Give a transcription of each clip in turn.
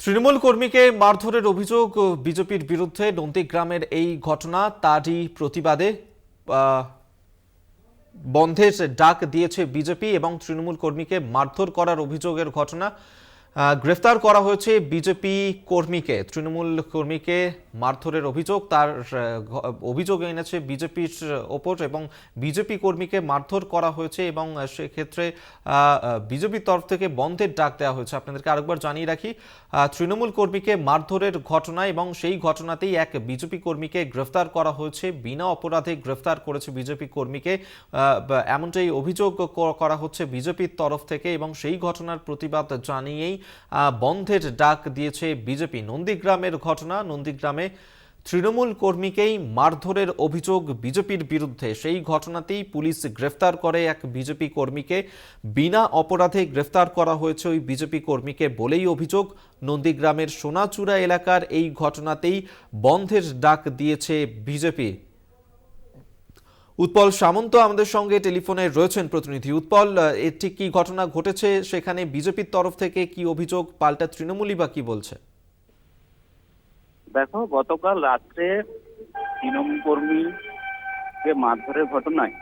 তৃণমূল কর্মীকে মারধরের অভিযোগ বিজেপির বিরুদ্ধে নন্দীগ্রামের এই ঘটনা, তারই প্রতিবাদে বন্ধের ডাক দিয়েছে বিজেপি এবং তৃণমূল কর্মীকে মারধর করার অভিযোগের ঘটনা। গ্রেফতার করা হয়েছে বিজেপি কর্মীকে, তৃণমূল কর্মীকে মারধরের অভিযোগ, তার অভিযোগ এনেছে বিজেপির ওপর এবং বিজেপি কর্মীকে মারধর করা হয়েছে এবং সেক্ষেত্রে বিজেপির তরফ থেকে বন্ধের ডাক দেওয়া হয়েছে। আপনাদেরকে আরেকবার জানিয়ে রাখি, তৃণমূল কর্মীকে মারধরের ঘটনা এবং সেই ঘটনাতেই এক বিজেপি কর্মীকে গ্রেফতার করা হয়েছে, বিনা অপরাধে গ্রেফতার করেছে বিজেপি কর্মীকে, এমনটাই অভিযোগ করা হচ্ছে বিজেপির তরফ থেকে এবং সেই ঘটনার প্রতিবাদ জানিয়েই বন্ধের ডাক দিয়েছে বিজেপি। নন্দীগ্রামের ঘটনা, নন্দীগ্রামে তৃণমূল কর্মীকেই মারধরের অভিযোগ বিজেপির বিরুদ্ধে, সেই ঘটনাতেই পুলিশ গ্রেফতার করে এক বিজেপি কর্মীকে, বিনা অপরাধে গ্রেফতার করা হয়েছে ওই বিজেপি কর্মীকে বলেই অভিযোগ। নন্দীগ্রামের সোনাচূড়া এলাকার এই ঘটনাতেই বন্ধের ডাক দিয়েছে বিজেপি। উৎপল সামন্ত আমাদের সঙ্গে টেলিফোনে রয়েছেন প্রতিনিধি। উৎপল, এর ঠিক কি ঘটনা ঘটেছে সেখানে, বিজেপির তরফ থেকে কি অভিযোগ, পাল্টা তৃণমূলই বা কি বলছে? দেখো, গতকাল রাত্রে তৃণমূল কর্মীকে মারধরের ঘটনায়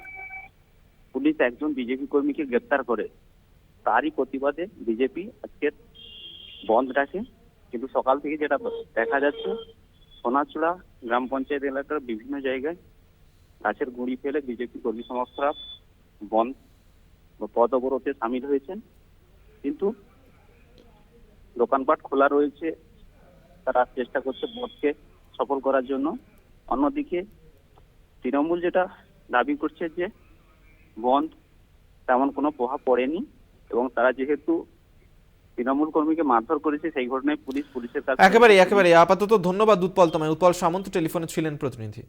পুলিশ একজন বিজেপি কর্মীকে গ্রেপ্তার করে। তারই প্রতিবাদে বিজেপি আজকের বন্ধ রাখে। কিন্তু সকাল থেকে যেটা দেখা যাচ্ছে, সোনাচূড়া গ্রাম পঞ্চায়েত এলাকার বিভিন্ন জায়গায় গাছের গুঁড়ি ফেলে বিজেপি কর্মী সমর্থকরা বন্ধ পথ অবরোধে সামিল হয়েছেন। কিন্তু দোকানপাট খোলা রয়েছে, তারা চেষ্টা করছে ভোটকে সফল করার জন্য। অন্যদিকে তৃণমূল যেটা দাবি করছে যে বন্ধ তেমন কোনো প্রভাব পড়েনি এবং তারা যেহেতু তৃণমূল কর্মীকে মারধর করেছে সেই ঘটনায় পুলিশের কাছে একেবারে আপাতত ধন্যবাদ উৎপল তোমায়। উৎপল সামন্ত টেলিফোনে ছিলেন প্রতিনিধি।